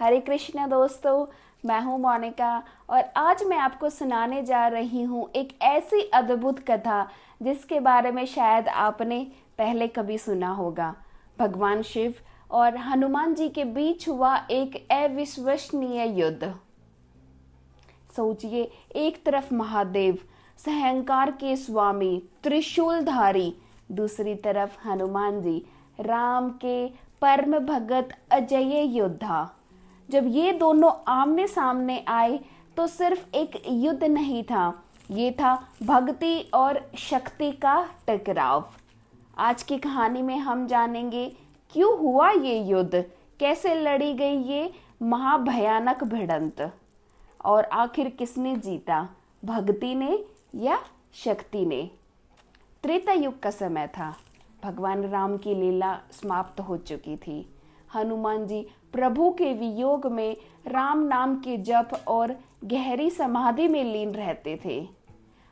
हरे कृष्णा दोस्तों, मैं हूँ मोनिका और आज मैं आपको सुनाने जा रही हूँ एक ऐसी अद्भुत कथा जिसके बारे में शायद आपने पहले कभी सुना होगा। भगवान शिव और हनुमान जी के बीच हुआ एक अविश्वसनीय युद्ध। सोचिए, एक तरफ महादेव सहंकार के स्वामी त्रिशूलधारी, दूसरी तरफ हनुमान जी राम के परम भगत अजय योद्धा। जब ये दोनों आमने सामने आए तो सिर्फ एक युद्ध नहीं था, ये था भक्ति और शक्ति का टकराव। आज की कहानी में हम जानेंगे क्यों हुआ ये युद्ध, कैसे लड़ी गई ये महाभयानक भिड़ंत और आखिर किसने जीता, भक्ति ने या शक्ति ने। त्रेता युग का समय था। भगवान राम की लीला समाप्त हो चुकी थी। हनुमान जी प्रभु के वियोग में राम नाम के जप और गहरी समाधि में लीन रहते थे।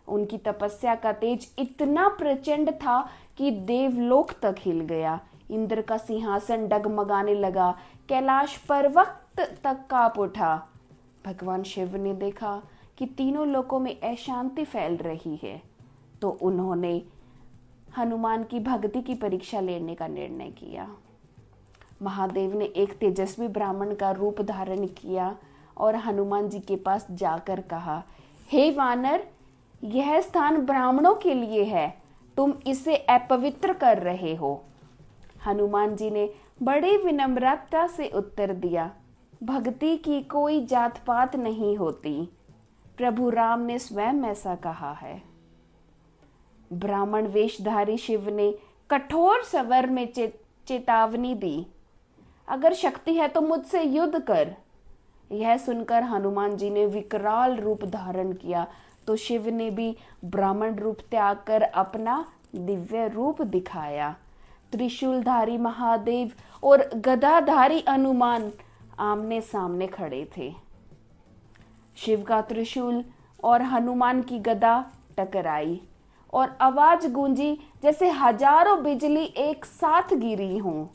उनकी तपस्या का तेज इतना प्रचंड था कि देवलोक तक हिल गया। इंद्र का सिंहासन डगमगाने लगा, कैलाश पर्वत तक कांप उठा। भगवान शिव ने देखा कि तीनों लोकों में अशांति फैल रही है, तो उन्होंने हनुमान की भक्ति की परीक्षा लेने का निर्णय किया। महादेव ने एक तेजस्वी ब्राह्मण का रूप धारण किया और हनुमान जी के पास जाकर कहा, हे वानर, यह स्थान ब्राह्मणों के लिए है, तुम इसे अपवित्र कर रहे हो। हनुमान जी ने बड़ी विनम्रता से उत्तर दिया, भक्ति की कोई जात पात नहीं होती, प्रभु राम ने स्वयं ऐसा कहा है। ब्राह्मण वेशधारी शिव ने कठोर स्वर में चेतावनी दी, अगर शक्ति है तो मुझसे युद्ध कर। यह सुनकर हनुमान जी ने विकराल रूप धारण किया, तो शिव ने भी ब्राह्मण रूप त्याग कर अपना दिव्य रूप दिखाया। त्रिशूलधारी महादेव और गदाधारी हनुमान आमने सामने खड़े थे। शिव का त्रिशूल और हनुमान की गदा टकराई और आवाज गूंजी जैसे हजारों बिजली एक साथ गिरी हों।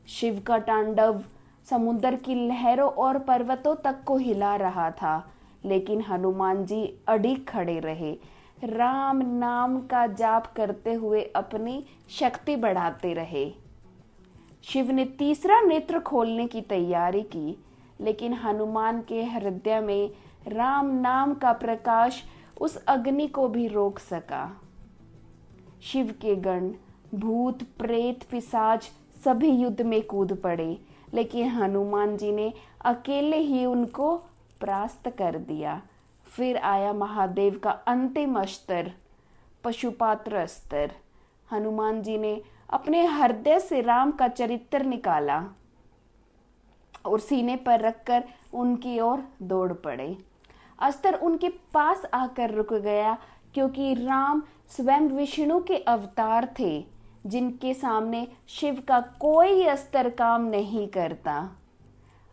शिव का तांडव समुद्र की लहरों और पर्वतों तक को हिला रहा था, लेकिन हनुमान जी अडिग खड़े रहे, राम नाम का जाप करते हुए अपनी शक्ति बढ़ाते रहे। शिव ने तीसरा नेत्र खोलने की तैयारी की, लेकिन हनुमान के हृदय में राम नाम का प्रकाश उस अग्नि को भी रोक सका। शिव के गण, भूत, प्रेत, पिशाच सभी युद्ध में कूद पड़े, लेकिन हनुमान जी ने अकेले ही उनको परास्त कर दिया। फिर आया महादेव का अंतिम अस्त्र, पशुपात्र अस्त्र। हनुमान जी ने अपने हृदय से राम का चरित्र निकाला और सीने पर रखकर उनकी ओर दौड़ पड़े। अस्त्र उनके पास आकर रुक गया, क्योंकि राम स्वयं विष्णु के अवतार थे, जिनके सामने शिव का कोई अस्त्र काम नहीं करता।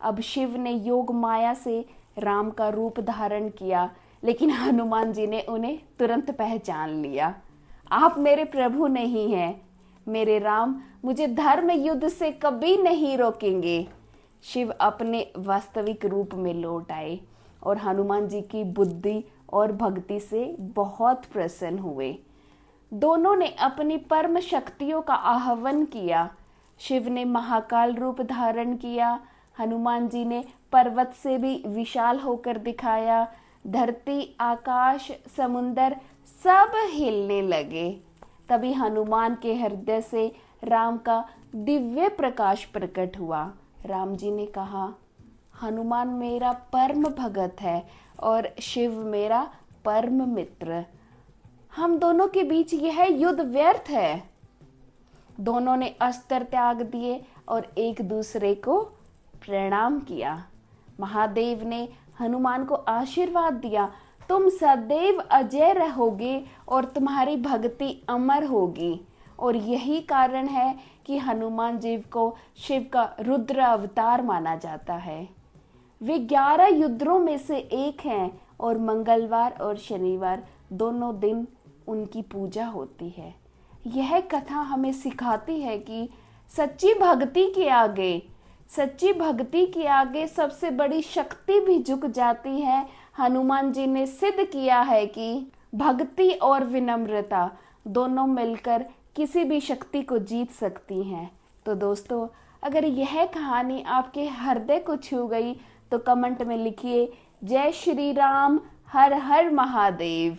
अब शिव ने योग माया से राम का रूप धारण किया, लेकिन हनुमान जी ने उन्हें तुरंत पहचान लिया। आप मेरे प्रभु नहीं हैं, मेरे राम मुझे धर्म युद्ध से कभी नहीं रोकेंगे। शिव अपने वास्तविक रूप में लौट आए और हनुमान जी की बुद्धि और भक्ति से बहुत प्रसन्न हुए। दोनों ने अपनी परम शक्तियों का आह्वान किया। शिव ने महाकाल रूप धारण किया, हनुमान जी ने पर्वत से भी विशाल होकर दिखाया। धरती, आकाश, समुंदर सब हिलने लगे। तभी हनुमान के हृदय से राम का दिव्य प्रकाश प्रकट हुआ। राम जी ने कहा, हनुमान मेरा परम भगत है और शिव मेरा परम मित्र। हम दोनों के बीच यह युद्ध व्यर्थ है। दोनों ने अस्त्र त्याग दिए और एक दूसरे को प्रणाम किया। महादेव ने हनुमान को आशीर्वाद दिया, तुम सदैव अजय रहोगे और तुम्हारी भक्ति अमर होगी। और यही कारण है कि हनुमान जी को शिव का रुद्र अवतार माना जाता है। वे 11 युद्धों में से एक हैं और मंगलवार और शनिवार दोनों दिन उनकी पूजा होती है। यह कथा हमें सिखाती है कि सच्ची भक्ति के आगे सच्ची भक्ति के आगे सबसे बड़ी शक्ति भी झुक जाती है। हनुमान जी ने सिद्ध किया है कि भक्ति और विनम्रता दोनों मिलकर किसी भी शक्ति को जीत सकती हैं। तो दोस्तों, अगर यह कहानी आपके हृदय को छू गई तो कमेंट में लिखिए जय श्री राम, हर हर महादेव।